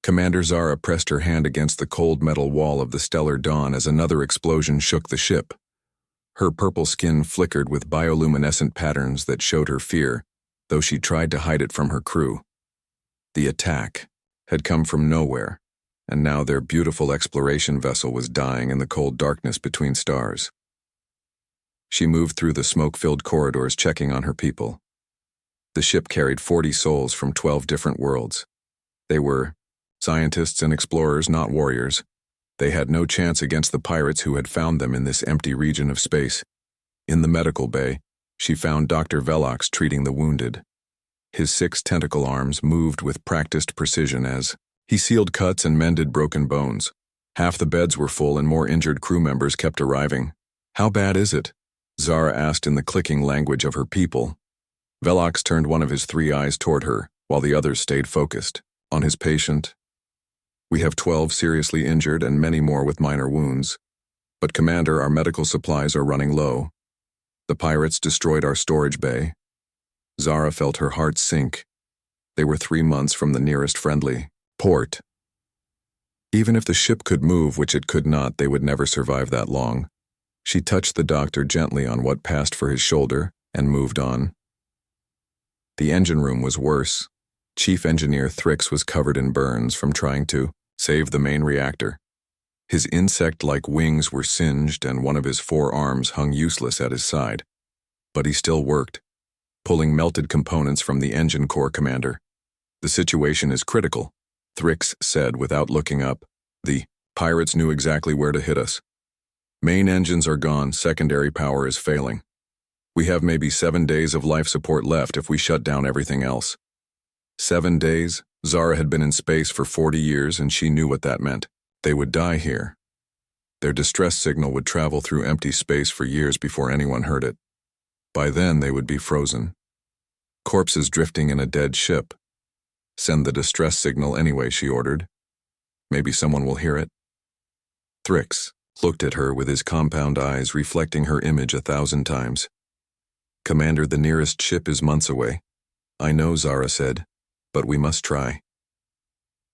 Commander Zara pressed her hand against the cold metal wall of the stellar dawn as another explosion shook the ship. Her purple skin flickered with bioluminescent patterns that showed her fear, though she tried to hide it from her crew. The attack had come from nowhere, and now their beautiful exploration vessel was dying in the cold darkness between stars. She moved through the smoke-filled corridors checking on her people. The ship carried 40 souls from 12 different worlds. They were scientists and explorers, not warriors. They had no chance against the pirates who had found them in this empty region of space. In the medical bay, she found Dr. Velox treating the wounded. His 6 tentacle arms moved with practiced precision as he sealed cuts and mended broken bones. Half the beds were full and more injured crew members kept arriving. "How bad is it?" Zara asked in the clicking language of her people. Velox turned one of his 3 eyes toward her, while the others stayed focused on his patient. "We have 12 seriously injured and many more with minor wounds. But Commander, our medical supplies are running low. The pirates destroyed our storage bay." Zara felt her heart sink. They were 3 months from the nearest friendly port. Even if the ship could move, which it could not, they would never survive that long. She touched the doctor gently on what passed for his shoulder and moved on. The engine room was worse. Chief Engineer Thrix was covered in burns from trying to save the main reactor. His insect-like wings were singed and one of his 4 arms hung useless at his side. But he still worked, pulling melted components from the engine core. "Commander, the situation is critical," Thrix said without looking up. "The pirates knew exactly where to hit us. Main engines are gone, secondary power is failing. We have maybe 7 days of life support left if we shut down everything else." 7 days? Zara had been in space for 40 years and she knew what that meant. They would die here. Their distress signal would travel through empty space for years before anyone heard it. By then they would be frozen. Corpses drifting in a dead ship. "Send the distress signal anyway," she ordered. "Maybe someone will hear it." Thrix looked at her with his compound eyes reflecting her image 1,000 times. "Commander, the nearest ship is months away." "I know," Zara said, "but we must try."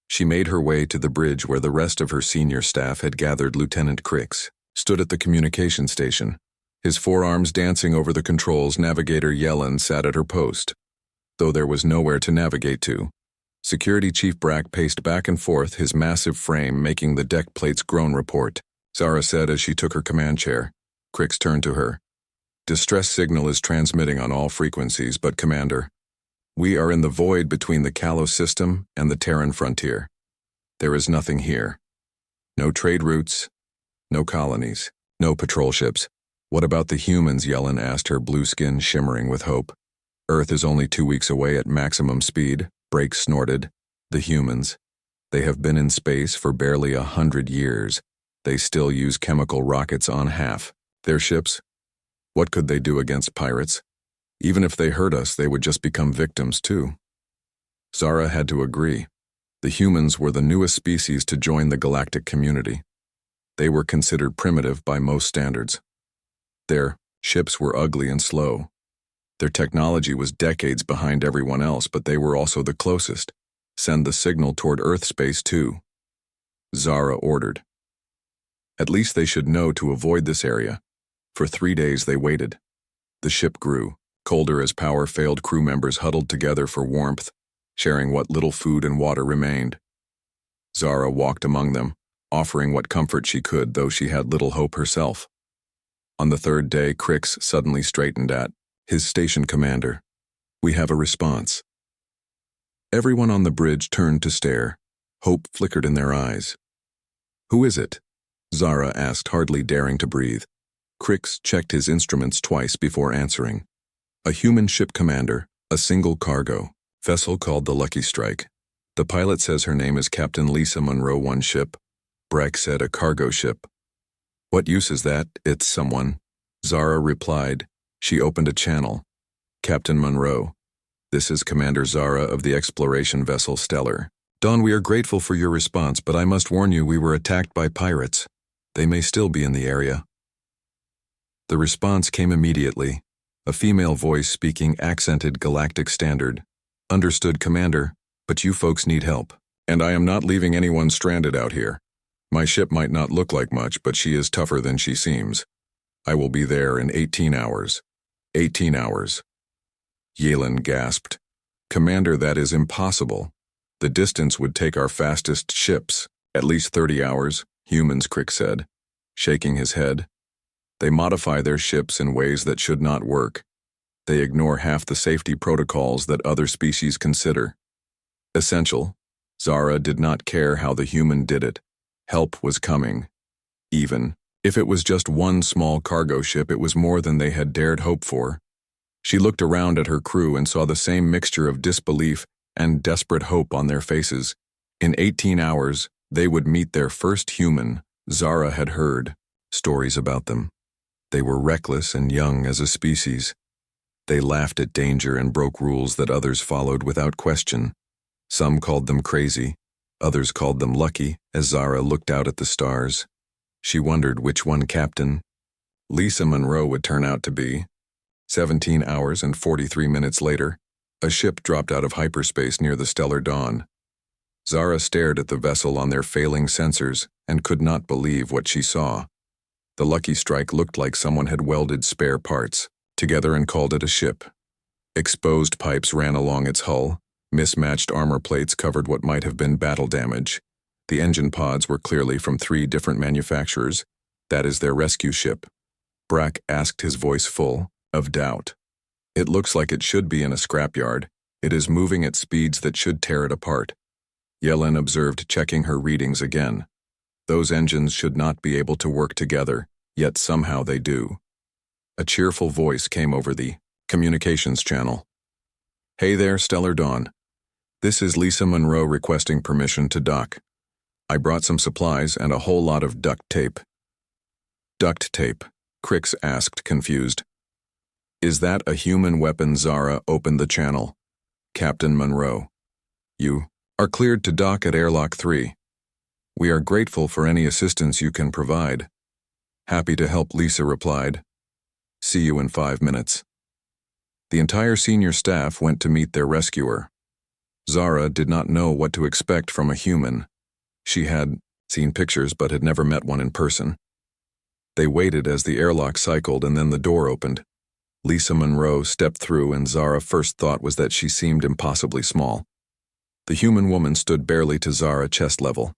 She made her way to the bridge where the rest of her senior staff had gathered. Lieutenant Crix stood at the communication station. His forearms dancing over the controls, Navigator Yellen sat at her post, though there was nowhere to navigate to. Security Chief Brack paced back and forth, his massive frame making the deck plates groan. "Report," Zara said as she took her command chair. Crix turned to her. "Distress signal is transmitting on all frequencies, but Commander, we are in the void between the Kalos system and the Terran frontier. There is nothing here. No trade routes, no colonies, no patrol ships." "What about the humans?" Yellen asked, her blue skin shimmering with hope. "Earth is only 2 weeks away at maximum speed," Brake snorted. "The humans. They have been in space for barely 100 years. They still use chemical rockets on half their ships. What could they do against pirates? Even if they hurt us, they would just become victims too." Zara had to agree. The humans were the newest species to join the galactic community. They were considered primitive by most standards. Their ships were ugly and slow. Their technology was decades behind everyone else, but they were also the closest. "Send the signal toward Earth space too," Zara ordered. At least they should know to avoid this area. For 3 days they waited. The ship grew, colder as power failed. Crew members huddled together for warmth, sharing what little food and water remained. Zara walked among them, offering what comfort she could, though she had little hope herself. On the 3rd day, Crix suddenly straightened at his station. "Commander, we have a response." Everyone on the bridge turned to stare. Hope flickered in their eyes. "Who is it?" Zara asked, hardly daring to breathe. Crix checked his instruments twice before answering. "A human ship, Commander, a single cargo vessel called the Lucky Strike. The pilot says her name is Captain Lisa Monroe. One ship." Brack said, "A cargo ship. What use is that? It's someone." Zara replied. She opened a channel. "Captain Monroe, this is Commander Zara of the exploration vessel Stellar. Dawn, we are grateful for your response, but I must warn you we were attacked by pirates. They may still be in the area." The response came immediately. A female voice speaking accented Galactic Standard. "Understood, Commander, but you folks need help. And I am not leaving anyone stranded out here. My ship might not look like much, but she is tougher than she seems. I will be there in 18 hours. 18 hours. Yalen gasped. Commander, that is impossible. The distance would take our fastest ships. At least 30 hours, humans, Crick said, shaking his head. They modify their ships in ways that should not work. They ignore half the safety protocols that other species consider essential. Zara did not care how the human did it. Help was coming. Even if it was just one small cargo ship, it was more than they had dared hope for. She looked around at her crew and saw the same mixture of disbelief and desperate hope on their faces. In 18 hours, they would meet their first human. Zara had heard stories about them. They were reckless and young as a species. They laughed at danger and broke rules that others followed without question. Some called them crazy, others called them lucky. As Zara looked out at the stars, she wondered which one Captain Lisa Monroe would turn out to be. 17 hours and 43 minutes later, a ship dropped out of hyperspace near the stellar dawn. Zara stared at the vessel on their failing sensors and could not believe what she saw. The Lucky Strike looked like someone had welded spare parts together and called it a ship. Exposed pipes ran along its hull. Mismatched armor plates covered what might have been battle damage. The engine pods were clearly from 3 different manufacturers. That is their rescue ship. Brack asked, his voice full of doubt. It looks like it should be in a scrapyard. It is moving at speeds that should tear it apart. Yellen observed, checking her readings again. Those engines should not be able to work together, yet somehow they do. A cheerful voice came over the communications channel. Hey there, Stellar Dawn. This is Lisa Monroe requesting permission to dock. I brought some supplies and a whole lot of duct tape. Duct tape? Crix asked, confused. Is that a human weapon? Zara opened the channel. Captain Monroe. You are cleared to dock at Airlock 3. We are grateful for any assistance you can provide. Happy to help, Lisa replied. See you in 5 minutes. The entire senior staff went to meet their rescuer. Zara did not know what to expect from a human. She had seen pictures but had never met one in person. They waited as the airlock cycled and then the door opened. Lisa Monroe stepped through and Zara's first thought was that she seemed impossibly small. The human woman stood barely to Zara's chest level.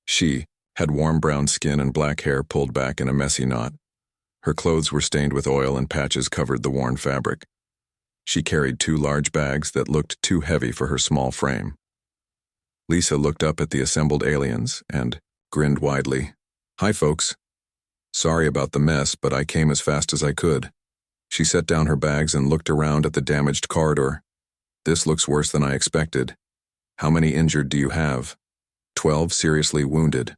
She had warm brown skin and black hair pulled back in a messy knot. Her clothes were stained with oil and patches covered the worn fabric. She carried 2 large bags that looked too heavy for her small frame. Lisa looked up at the assembled aliens and grinned widely. Hi, folks. Sorry about the mess, but I came as fast as I could. She set down her bags and looked around at the damaged corridor. This looks worse than I expected. How many injured do you have? 12 seriously wounded.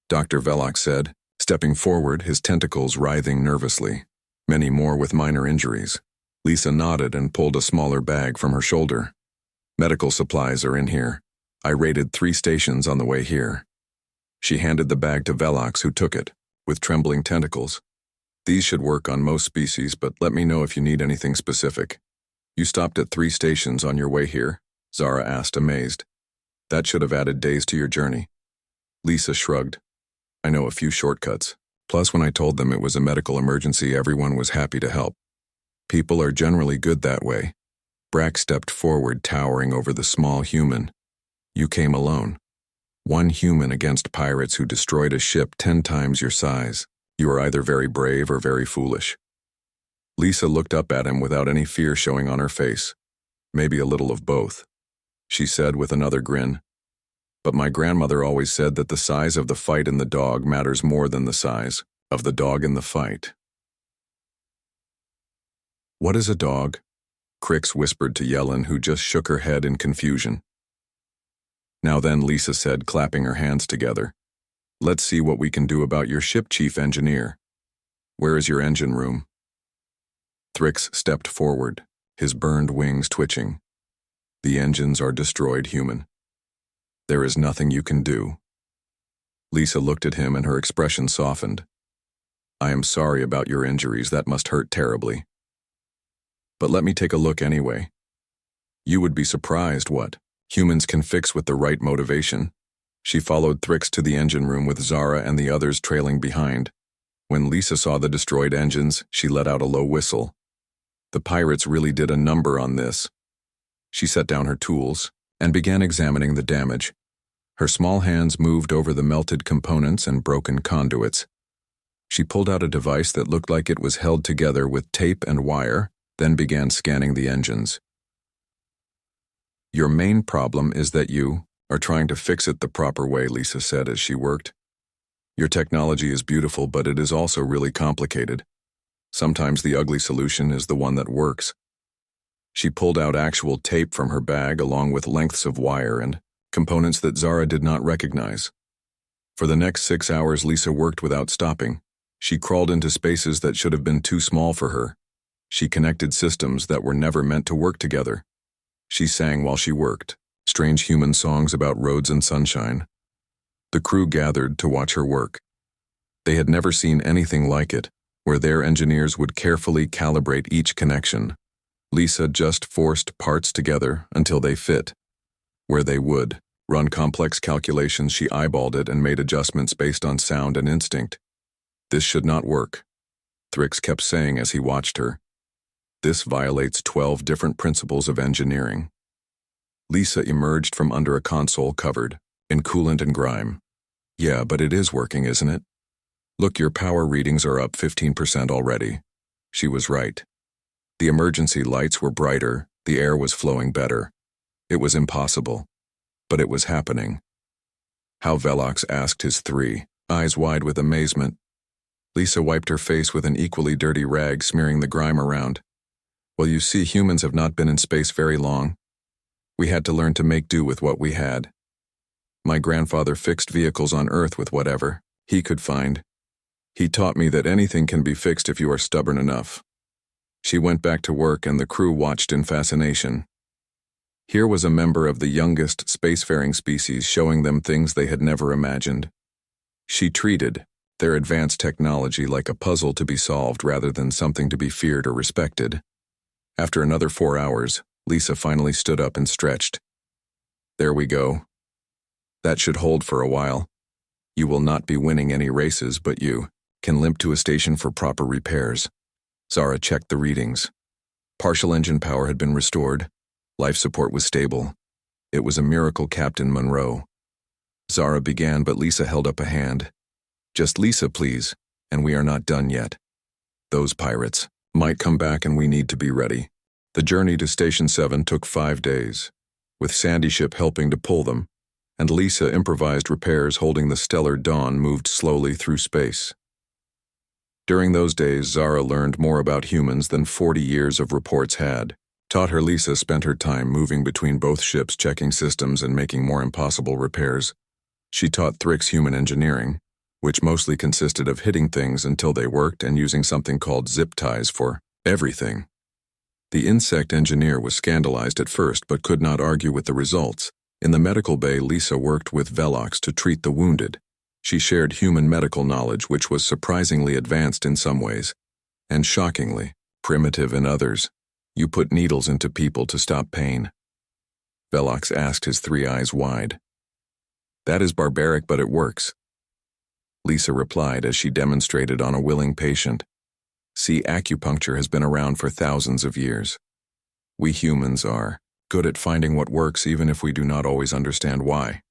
Dr. Velox said, stepping forward, his tentacles writhing nervously. Many more with minor injuries. Lisa nodded and pulled a smaller bag from her shoulder. Medical supplies are in here. I raided 3 stations on the way here. She handed the bag to Velox, who took it, with trembling tentacles. These should work on most species, but let me know if you need anything specific. You stopped at 3 stations on your way here? Zara asked, amazed. That should have added days to your journey. Lisa shrugged. I know a few shortcuts. Plus, when I told them it was a medical emergency, everyone was happy to help. People are generally good that way. Brack stepped forward, towering over the small human. You came alone. 1 human against pirates who destroyed a ship 10 times your size. You are either very brave or very foolish. Lisa looked up at him without any fear showing on her face. Maybe a little of both. She said with another grin. But my grandmother always said that the size of the fight in the dog matters more than the size of the dog in the fight. What is a dog? Crix whispered to Yellen, who just shook her head in confusion. Now then, Lisa said, clapping her hands together. Let's see what we can do about your ship, Chief Engineer. Where is your engine room? Thrix stepped forward, his burned wings twitching. The engines are destroyed, human. There is nothing you can do. Lisa looked at him and her expression softened. I am sorry about your injuries, that must hurt terribly. But let me take a look anyway. You would be surprised what Humans can fix with the right motivation. She followed Thrix to the engine room with Zara and the others trailing behind. When Lisa saw the destroyed engines, she let out a low whistle. The pirates really did a number on this. She set down her tools and began examining the damage. Her small hands moved over the melted components and broken conduits. She pulled out a device that looked like it was held together with tape and wire, then began scanning the engines. "Your main problem is that you are trying to fix it the proper way," Lisa said as she worked. "Your technology is beautiful, but it is also really complicated. Sometimes the ugly solution is the one that works." She pulled out actual tape from her bag along with lengths of wire and components that Zara did not recognize. For the next 6 hours, Lisa worked without stopping. She crawled into spaces that should have been too small for her. She connected systems that were never meant to work together. She sang while she worked, strange human songs about roads and sunshine. The crew gathered to watch her work. They had never seen anything like it, where their engineers would carefully calibrate each connection. Lisa just forced parts together until they fit. Where they would run complex calculations, she eyeballed it and made adjustments based on sound and instinct. "This should not work," Thrix kept saying as he watched her. "This violates 12 different principles of engineering." Lisa emerged from under a console covered in coolant and grime. "Yeah, but it is working, isn't it? Look, your power readings are up 15% already." She was right. The emergency lights were brighter, the air was flowing better. It was impossible, but it was happening. How? Velox asked, his 3 eyes wide with amazement. Lisa wiped her face with an equally dirty rag, smearing the grime around. "Well, you see, humans have not been in space very long. We had to learn to make do with what we had. My grandfather fixed vehicles on Earth with whatever he could find. He taught me that anything can be fixed if you are stubborn enough." She went back to work and the crew watched in fascination. Here was a member of the youngest spacefaring species showing them things they had never imagined. She treated their advanced technology like a puzzle to be solved rather than something to be feared or respected. After another 4 hours, Lisa finally stood up and stretched. "There we go. That should hold for a while. You will not be winning any races, but you can limp to a station for proper repairs." Zara checked the readings. Partial engine power had been restored. Life support was stable. It was a miracle, Captain Monroe. Zara began, but Lisa held up a hand. "Just Lisa, please, and we are not done yet. Those pirates might come back and we need to be ready." The journey to Station 7 took 5 days, with Sandy Ship helping to pull them, and Lisa improvised repairs holding the stellar Dawn moved slowly through space. During those days, Zara learned more about humans than 40 years of reports had. Taught her. Lisa spent her time moving between both ships, checking systems and making more impossible repairs. She taught Thrix human engineering, which mostly consisted of hitting things until they worked and using something called zip ties for everything. The insect engineer was scandalized at first but could not argue with the results. In the medical bay, Lisa worked with Velox to treat the wounded. She shared human medical knowledge, which was surprisingly advanced in some ways, and shockingly primitive in others. "You put needles into people to stop pain?" Velox asked, his 3 eyes wide. "That is barbaric, but it works," Lisa replied as she demonstrated on a willing patient. "See, acupuncture has been around for thousands of years. We humans are good at finding what works even if we do not always understand why."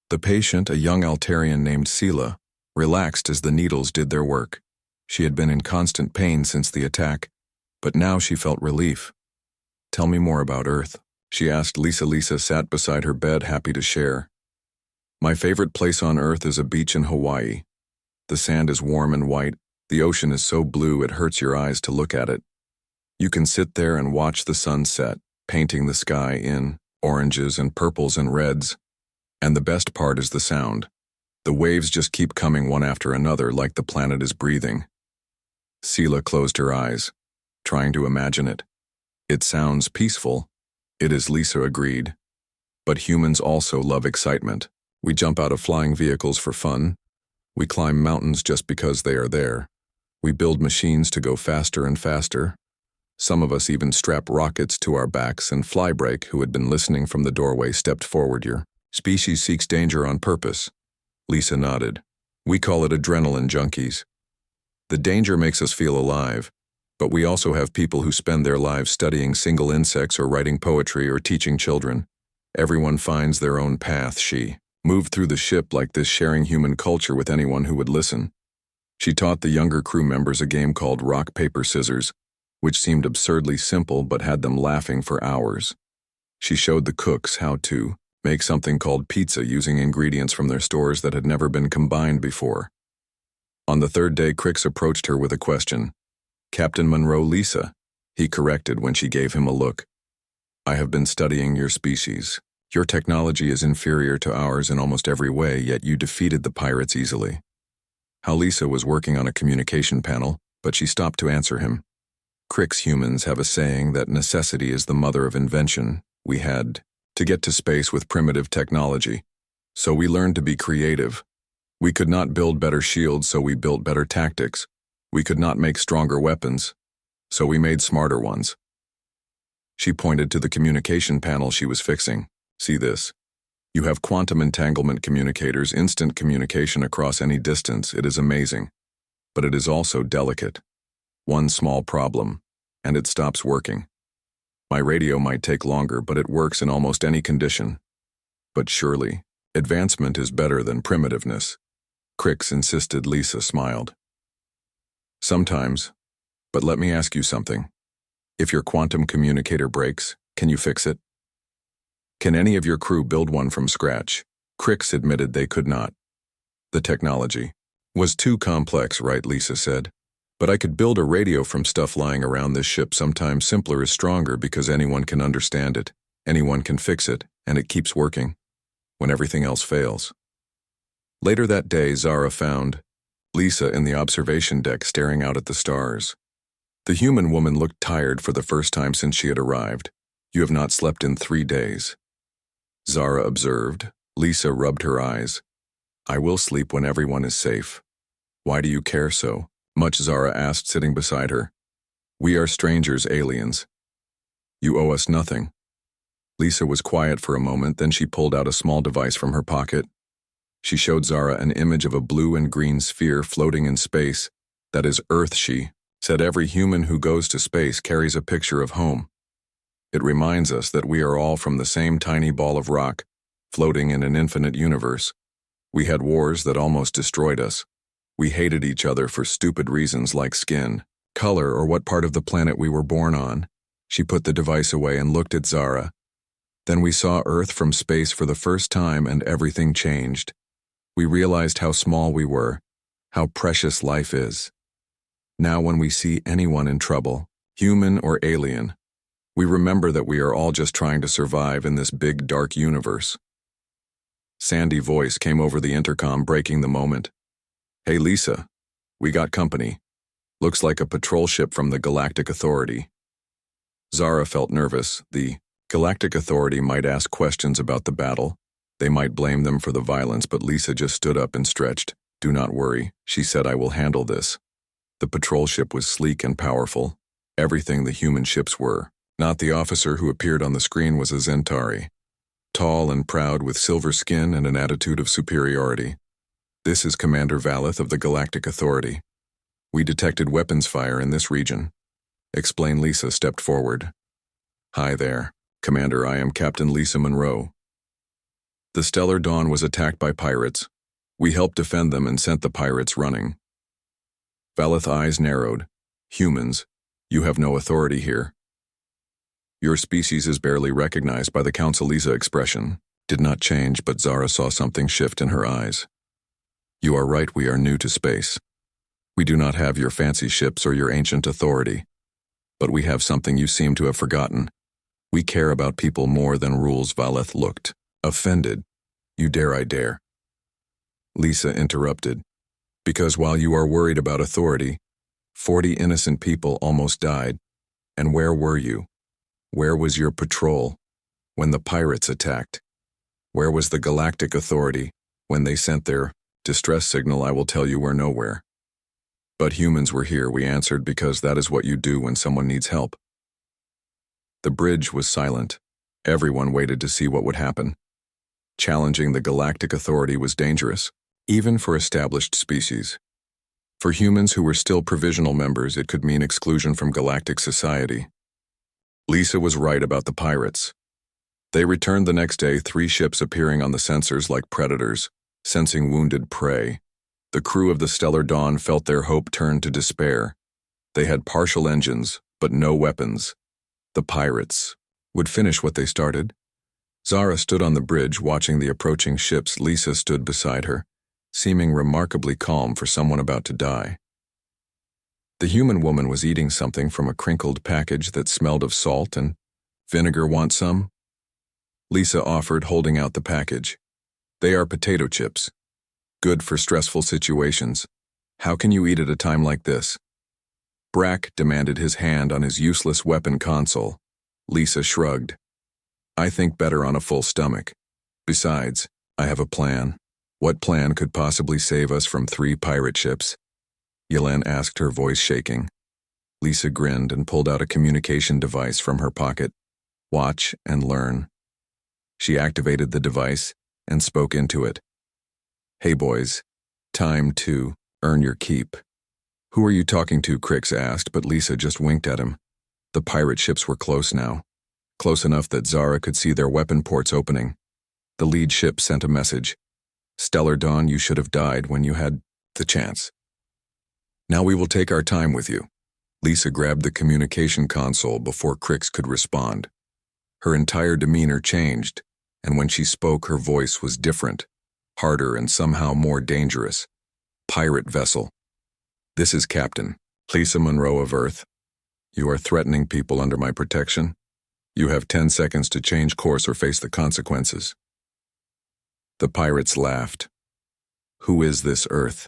The patient, a young Altarian named Sela, relaxed as the needles did their work. She had been in constant pain since the attack, but now she felt relief. "Tell me more about Earth," she asked Lisa. Lisa sat beside her bed, happy to share. "My favorite place on Earth is a beach in Hawaii. The sand is warm and white. The ocean is so blue it hurts your eyes to look at it. You can sit there and watch the sun set, painting the sky in oranges and purples and reds. And the best part is the sound. The waves just keep coming one after another like the planet is breathing." Sela closed her eyes, trying to imagine it. "It sounds peaceful." "It is," Lisa agreed. "But humans also love excitement. We jump out of flying vehicles for fun. We climb mountains just because they are there. We build machines to go faster and faster. Some of us even strapped rockets to our backs, and Flybreak, who had been listening from the doorway, stepped forward. Your species seeks danger on purpose. Lisa nodded. We call it adrenaline junkies. The danger makes us feel alive, but we also have people who spend their lives studying single insects or writing poetry or teaching children. Everyone finds their own path. She moved through the ship like this, sharing human culture with anyone who would listen. She taught the younger crew members a game called Rock, Paper, Scissors, which seemed absurdly simple but had them laughing for hours. She showed the cooks how to make something called pizza using ingredients from their stores that had never been combined before. On the third day, Crix approached her with a question. Captain Monroe, Lisa, he corrected when she gave him a look. I have been studying your species. Your technology is inferior to ours in almost every way, yet you defeated the pirates easily. How Lisa was working on a communication panel, but she stopped to answer him. Crix humans have a saying that necessity is the mother of invention. We had to get to space with primitive technology, so we learned to be creative. We could not build better shields, so we built better tactics. We could not make stronger weapons, so we made smarter ones. She pointed to the communication panel she was fixing. See this. You have quantum entanglement communicators, instant communication across any distance. It is amazing, but it is also delicate. One small problem, and it stops working. My radio might take longer, but it works in almost any condition. But surely, advancement is better than primitiveness. Crix insisted. Lisa smiled. Sometimes, but let me ask you something. If your quantum communicator breaks, can you fix it? Can any of your crew build one from scratch? Crix admitted they could not. The technology was too complex, right? Lisa said. But I could build a radio from stuff lying around this ship. Sometimes simpler is stronger because anyone can understand it, anyone can fix it, and it keeps working when everything else fails. Later that day, Zara found Lisa in the observation deck staring out at the stars. The human woman looked tired for the first time since she had arrived. You have not slept in 3 days. Zara observed. Lisa rubbed her eyes. I will sleep when everyone is safe. Why do you care so much? Zara asked, sitting beside her. We are strangers, aliens. You owe us nothing. Lisa was quiet for a moment, then she pulled out a small device from her pocket. She showed Zara an image of a blue and green sphere floating in space. That is Earth, she said. Every human who goes to space carries a picture of home. It reminds us that we are all from the same tiny ball of rock, floating in an infinite universe. We had wars that almost destroyed us. We hated each other for stupid reasons like skin, color, or what part of the planet we were born on. She put the device away and looked at Zara. Then we saw Earth from space for the first time, and everything changed. We realized how small we were, how precious life is. Now when we see anyone in trouble, human or alien, we remember that we are all just trying to survive in this big, dark universe. Sandy's voice came over the intercom, breaking the moment. Hey Lisa, we got company. Looks like a patrol ship from the Galactic Authority. Zara felt nervous. The Galactic Authority might ask questions about the battle. They might blame them for the violence, but Lisa just stood up and stretched. Do not worry, she said, I will handle this. The patrol ship was sleek and powerful. Everything the human ships were. Not the officer who appeared on the screen was a Zentari. Tall and proud with silver skin and an attitude of superiority. This is Commander Valeth of the Galactic Authority. We detected weapons fire in this region. Explain. Lisa stepped forward. Hi there, Commander, I am Captain Lisa Monroe. The Stellar Dawn was attacked by pirates. We helped defend them and sent the pirates running. Valeth's eyes narrowed. Humans, you have no authority here. Your species is barely recognized by the Council. Lisa's expression did not change, but Zara saw something shift in her eyes. You are right, we are new to space. We do not have your fancy ships or your ancient authority. But we have something you seem to have forgotten. We care about people more than rules. Valeth looked offended. You dare, I dare. Lisa interrupted. Because while you are worried about authority, 40 innocent people almost died. And where were you? Where was your patrol when the pirates attacked? Where was the Galactic Authority when they sent their distress signal? I will tell you, we're nowhere. But humans were here, we answered, because that is what you do when someone needs help. The bridge was silent. Everyone waited to see what would happen. Challenging the Galactic Authority was dangerous, even for established species. For humans who were still provisional members, it could mean exclusion from galactic society. Lisa was right about the pirates. They returned the next day, 3 ships appearing on the sensors like predators, sensing wounded prey. The crew of the Stellar Dawn felt their hope turn to despair. They had partial engines, but no weapons. The pirates would finish what they started. Zara stood on the bridge watching the approaching ships. Lisa stood beside her, seeming remarkably calm for someone about to die. The human woman was eating something from a crinkled package that smelled of salt and vinegar. Want some? Lisa offered, holding out the package. They are potato chips. Good for stressful situations. How can you eat at a time like this? Brack demanded his hand on his useless weapon console. Lisa shrugged. I think better on a full stomach. Besides, I have a plan. What plan could possibly save us from 3 pirate ships? Yelena asked, her voice shaking. Lisa grinned and pulled out a communication device from her pocket. Watch and learn. She activated the device and spoke into it. Hey boys, time to earn your keep. Who are you talking to? Crix asked, but Lisa just winked at him. The pirate ships were close now. Close enough that Zara could see their weapon ports opening. The lead ship sent a message. Stellar Dawn, you should have died when you had the chance. Now we will take our time with you. Lisa grabbed the communication console before Crix could respond. Her entire demeanor changed, and when she spoke, her voice was different, harder and somehow more dangerous. Pirate vessel. This is Captain Lisa Monroe of Earth. You are threatening people under my protection. You have 10 seconds to change course or face the consequences. The pirates laughed. Who is this Earth?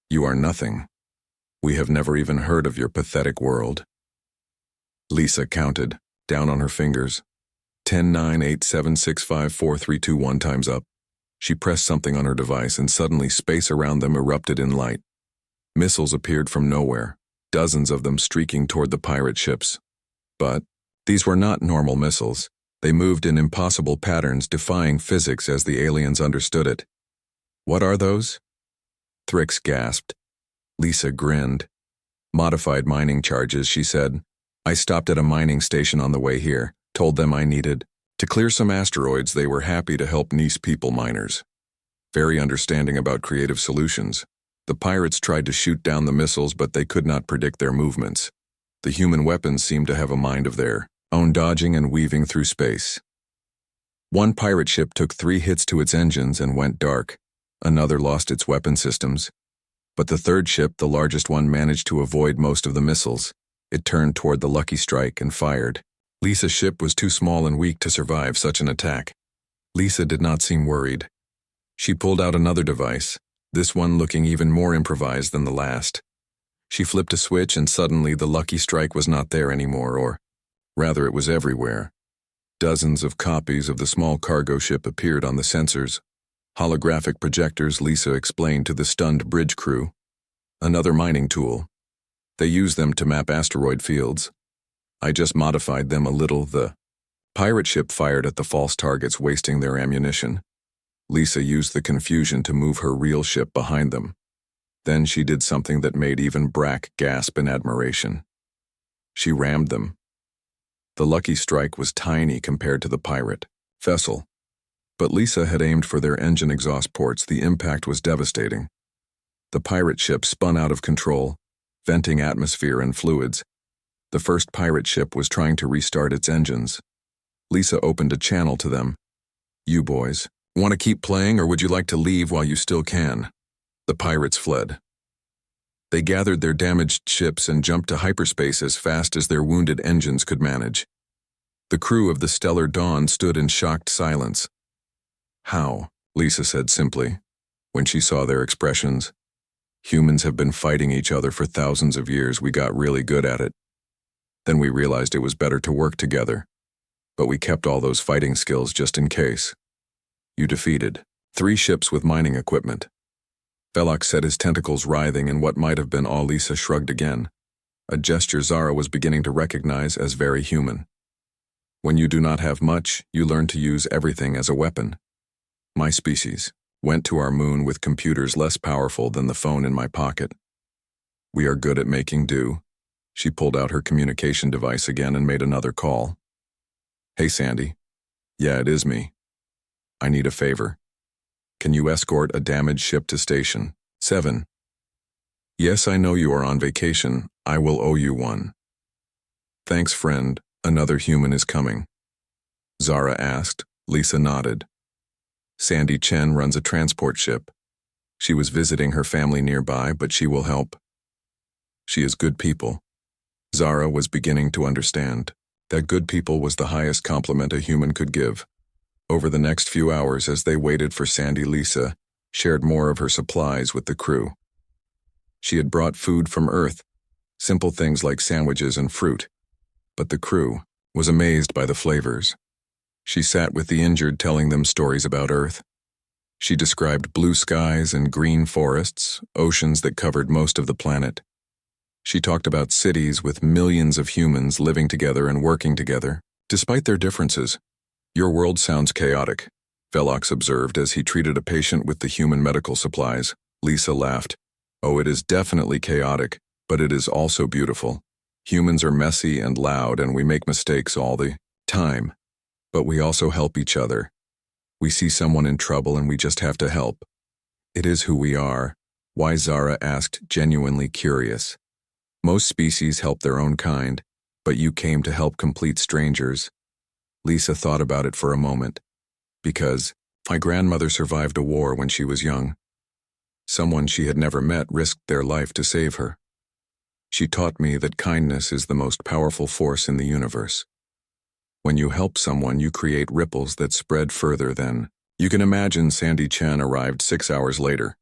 You are nothing. We have never even heard of your pathetic world. Lisa counted, down on her fingers. 10, 9, 8, 7, 6, 5, 4, 3, 2, 1, time's up. She pressed something on her device and suddenly space around them erupted in light. Missiles appeared from nowhere, dozens of them streaking toward the pirate ships. But these were not normal missiles. They moved in impossible patterns, defying physics as the aliens understood it. What are those? Thrix gasped. Lisa grinned. Modified mining charges, she said. I stopped at a mining station on the way here, told them I needed to clear some asteroids. They were happy to help Nice people miners. Very understanding about creative solutions. The pirates tried to shoot down the missiles, but they could not predict their movements. The human weapons seemed to have a mind of their own, dodging and weaving through space. One pirate ship took 3 hits to its engines and went dark. Another lost its weapon systems. But the third ship, the largest one, managed to avoid most of the missiles. It turned toward the Lucky Strike and fired. Lisa's ship was too small and weak to survive such an attack. Lisa did not seem worried. She pulled out another device, this one looking even more improvised than the last. She flipped a switch and suddenly the Lucky Strike was not there anymore, or rather it was everywhere. Dozens of copies of the small cargo ship appeared on the sensors. Holographic projectors, Lisa explained to the stunned bridge crew. Another mining tool. They use them to map asteroid fields. I just modified them a little. The pirate ship fired at the false targets, wasting their ammunition. Lisa used the confusion to move her real ship behind them. Then she did something that made even Brack gasp in admiration. She rammed them. The Lucky Strike was tiny compared to the pirate vessel. But Lisa had aimed for their engine exhaust ports. The impact was devastating. The pirate ship spun out of control, venting atmosphere and fluids. The first pirate ship was trying to restart its engines. Lisa opened a channel to them. You boys, want to keep playing, or would you like to leave while you still can? The pirates fled. They gathered their damaged ships and jumped to hyperspace as fast as their wounded engines could manage. The crew of the Stellar Dawn stood in shocked silence. How? Lisa said simply, when she saw their expressions. Humans have been fighting each other for thousands of years. We got really good at it. Then we realized it was better to work together. But we kept all those fighting skills just in case. You defeated 3 ships with mining equipment. Velok said, his tentacles writhing in what might have been all. Lisa shrugged again, a gesture Zara was beginning to recognize as very human. When you do not have much, you learn to use everything as a weapon. My species went to our moon with computers less powerful than the phone in my pocket. We are good at making do. She pulled out her communication device again and made another call. Hey, Sandy. Yeah, it is me. I need a favor. Can you escort a damaged ship to Station 7? Yes, I know you are on vacation. I will owe you one. Thanks, friend. Another human is coming. Zara asked. Lisa nodded. Sandy Chen runs a transport ship. She was visiting her family nearby, but she will help. She is good people. Zara was beginning to understand that good people was the highest compliment a human could give. Over the next few hours as they waited for Sandy, Lisa shared more of her supplies with the crew. She had brought food from Earth, simple things like sandwiches and fruit, but the crew was amazed by the flavors. She sat with the injured telling them stories about Earth. She described blue skies and green forests, oceans that covered most of the planet. She talked about cities with millions of humans living together and working together, despite their differences. Your world sounds chaotic, Velox observed as he treated a patient with the human medical supplies. Lisa laughed. Oh, it is definitely chaotic, but it is also beautiful. Humans are messy and loud and we make mistakes all the time. But we also help each other. We see someone in trouble and we just have to help. It is who we are. Why? Zara asked, genuinely curious. Most species help their own kind, but you came to help complete strangers. Lisa thought about it for a moment. Because my grandmother survived a war when she was young. Someone she had never met risked their life to save her. She taught me that kindness is the most powerful force in the universe. When you help someone, you create ripples that spread further than. You can imagine Sandy Chen arrived 6 hours later.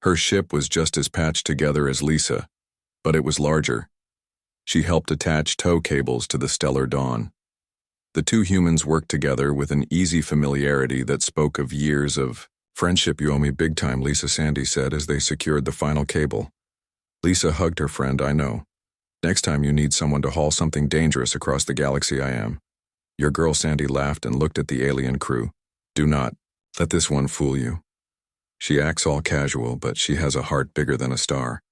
Her ship was just as patched together as Lisa, but it was larger. She helped attach tow cables to the Stellar Dawn. The two humans worked together with an easy familiarity that spoke of years of friendship. You owe me big time, Lisa, Sandy said as they secured the final cable. Lisa hugged her friend. I know. Next time you need someone to haul something dangerous across the galaxy, I am. Your girl. Sandy laughed and looked at the alien crew. Do not let this one fool you. She acts all casual, but she has a heart bigger than a star.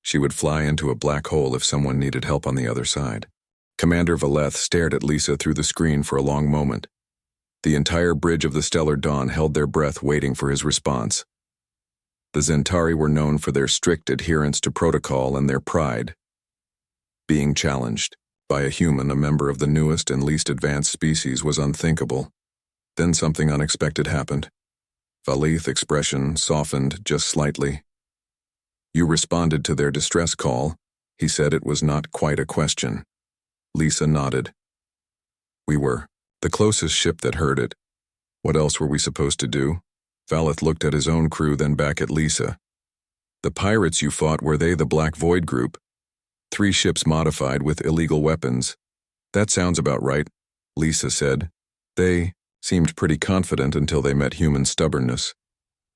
She would fly into a black hole if someone needed help on the other side. Commander Valeth stared at Lisa through the screen for a long moment. The entire bridge of the Stellar Dawn held their breath waiting for his response. The Zentari were known for their strict adherence to protocol and their pride. Being challenged by a human, a member of the newest and least advanced species, was unthinkable. Then something unexpected happened. Valeth's expression softened just slightly. You responded to their distress call. He said it was not quite a question. Lisa nodded. We were the closest ship that heard it. What else were we supposed to do? Valeth looked at his own crew, then back at Lisa. The pirates you fought, were they the Black Void group? 3 ships modified with illegal weapons. That sounds about right, Lisa said. They seemed pretty confident until they met human stubbornness.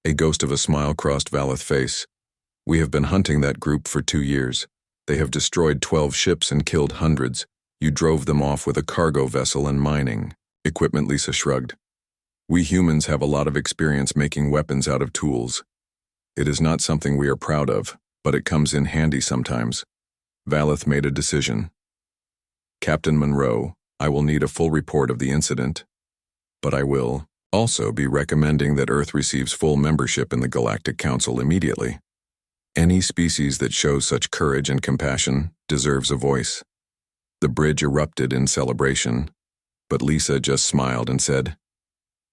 A ghost of a smile crossed Valeth's face. We have been hunting that group for 2 years. They have destroyed 12 ships and killed hundreds. You drove them off with a cargo vessel and mining equipment. Lisa shrugged. We humans have a lot of experience making weapons out of tools. It is not something we are proud of, but it comes in handy sometimes. Valeth made a decision. Captain Monroe, I will need a full report of the incident, but I will also be recommending that Earth receives full membership in the Galactic Council immediately. Any species that shows such courage and compassion deserves a voice. The bridge erupted in celebration, but Lisa just smiled and said,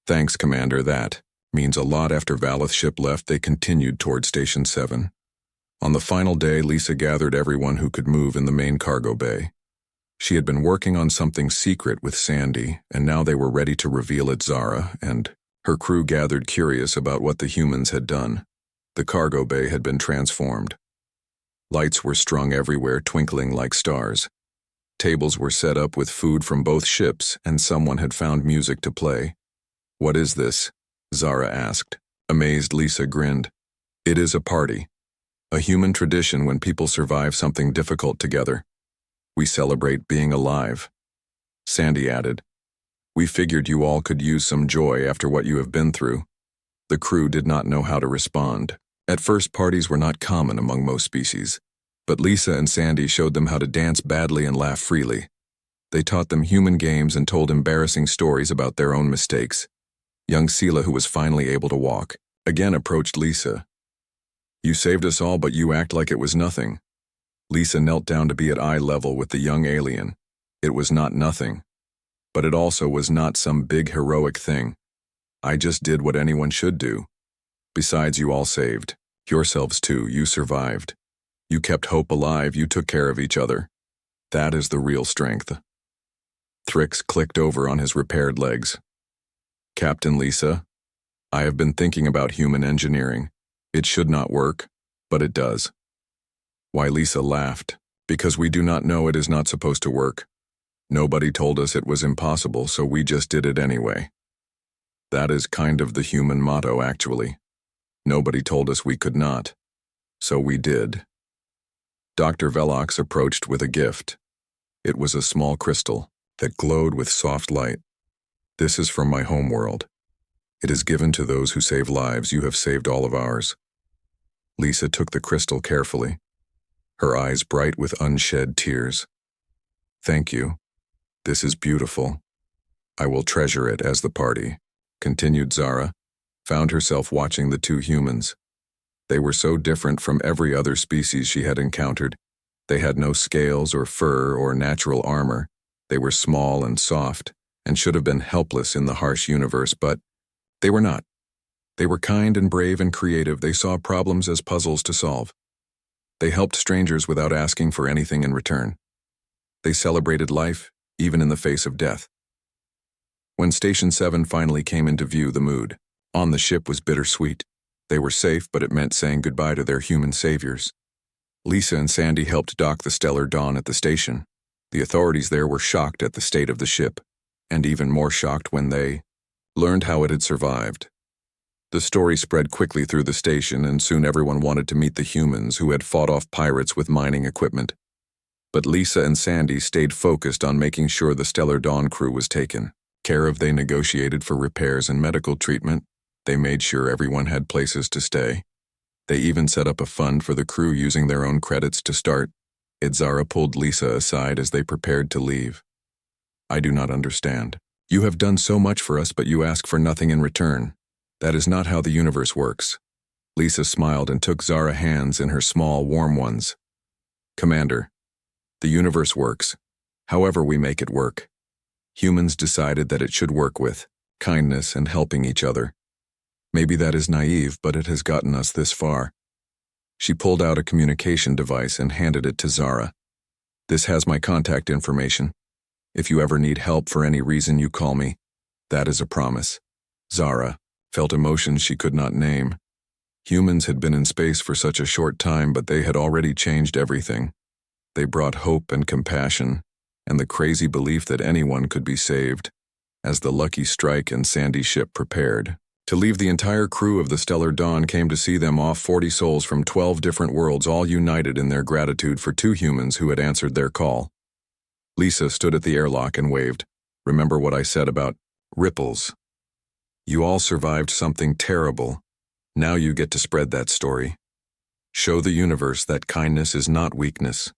Thanks, Commander, that means a lot. After Valeth's ship left, they continued toward Station 7. On the final day, Lisa gathered everyone who could move in the main cargo bay. She had been working on something secret with Sandy, and now they were ready to reveal it. Zara and her crew gathered, curious about what the humans had done. The cargo bay had been transformed. Lights were strung everywhere, twinkling like stars. Tables were set up with food from both ships, and someone had found music to play. What is this? Zara asked. Amazed, Lisa grinned. It is a party. A human tradition when people survive something difficult together. We celebrate being alive. Sandy added. We figured you all could use some joy after what you have been through. The crew did not know how to respond. At first, parties were not common among most species, but Lisa and Sandy showed them how to dance badly and laugh freely. They taught them human games and told embarrassing stories about their own mistakes. Young Sela, who was finally able to walk, again approached Lisa. You saved us all, but you act like it was nothing. Lisa knelt down to be at eye level with the young alien. It was not nothing, but it also was not some big heroic thing. I just did what anyone should do. Besides, you all saved. Yourselves too, you survived. You kept hope alive, you took care of each other. That is the real strength. Thrix clicked over on his repaired legs. Captain Lisa, I have been thinking about human engineering. It should not work, but it does. Why, Lisa laughed. Because we do not know it is not supposed to work. Nobody told us it was impossible, so we just did it anyway. That is kind of the human motto, actually. Nobody told us we could not, so we did. Dr. Velox approached with a gift. It was a small crystal that glowed with soft light. This is from my home world. It is given to those who save lives. You have saved all of ours. Lisa took the crystal carefully, her eyes bright with unshed tears. Thank you. This is beautiful. I will treasure it as the party, continued Zara, found herself watching the two humans. They were so different from every other species she had encountered. They had no scales or fur or natural armor. They were small and soft, and should have been helpless in the harsh universe, but they were not. They were kind and brave and creative. They saw problems as puzzles to solve. They helped strangers without asking for anything in return. They celebrated life, even in the face of death. When Station 7 finally came into view, the mood on the ship was bittersweet. They were safe, but it meant saying goodbye to their human saviors. Lisa and Sandy helped dock the Stellar Dawn at the station. The authorities there were shocked at the state of the ship, and even more shocked when they learned how it had survived. The story spread quickly through the station, and soon everyone wanted to meet the humans who had fought off pirates with mining equipment. But Lisa and Sandy stayed focused on making sure the Stellar Dawn crew was taken care of. They negotiated for repairs and medical treatment. They made sure everyone had places to stay. They even set up a fund for the crew using their own credits to start. Zara pulled Lisa aside as they prepared to leave. I do not understand. You have done so much for us, but you ask for nothing in return. That is not how the universe works. Lisa smiled and took Zara's hands in her small, warm ones. Commander, the universe works, however we make it work. Humans decided that it should work with kindness and helping each other. Maybe that is naive, but it has gotten us this far. She pulled out a communication device and handed it to Zara. This has my contact information. If you ever need help for any reason, you call me. That is a promise. Zara felt emotions she could not name. Humans had been in space for such a short time, but they had already changed everything. They brought hope and compassion, and the crazy belief that anyone could be saved, as the Lucky Strike and Sandy ship prepared to leave. The entire crew of the Stellar Dawn came to see them off, 40 souls from 12 different worlds, all united in their gratitude for two humans who had answered their call. Lisa stood at the airlock and waved. Remember what I said about ripples? You all survived something terrible. Now you get to spread that story. Show the universe that kindness is not weakness.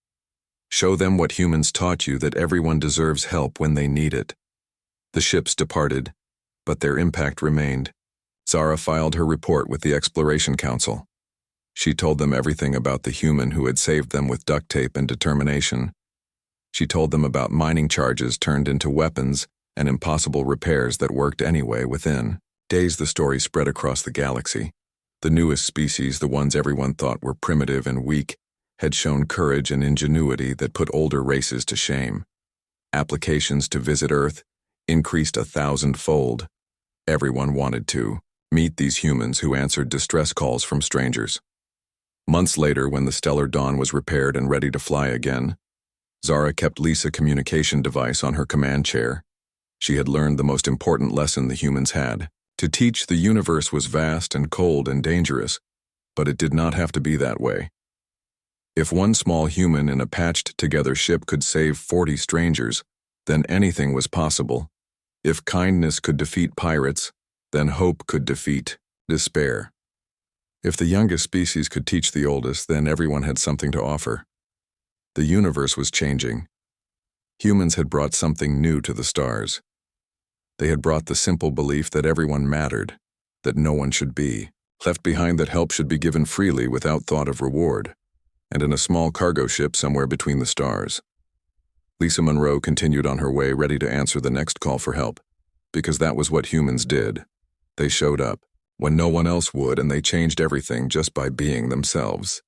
Show them what humans taught you, that everyone deserves help when they need it. The ships departed, but their impact remained. Zara filed her report with the Exploration Council. She told them everything about the human who had saved them with duct tape and determination. She told them about mining charges turned into weapons and impossible repairs that worked anyway. Within days, the story spread across the galaxy. The newest species, the ones everyone thought were primitive and weak, had shown courage and ingenuity that put older races to shame. Applications to visit Earth increased 1,000-fold. Everyone wanted to meet these humans who answered distress calls from strangers. Months later, when the Stellar Dawn was repaired and ready to fly again, Zara kept Lisa's communication device on her command chair. She had learned the most important lesson the humans had to teach. The universe was vast and cold and dangerous, but it did not have to be that way. If one small human in a patched-together ship could save 40 strangers, then anything was possible. If kindness could defeat pirates, then hope could defeat despair. If the youngest species could teach the oldest, then everyone had something to offer. The universe was changing. Humans had brought something new to the stars. They had brought the simple belief that everyone mattered, that no one should be left behind, that help should be given freely without thought of reward, and in a small cargo ship somewhere between the stars. Lisa Monroe continued on her way, ready to answer the next call for help, because that was what humans did. They showed up when no one else would, and they changed everything just by being themselves.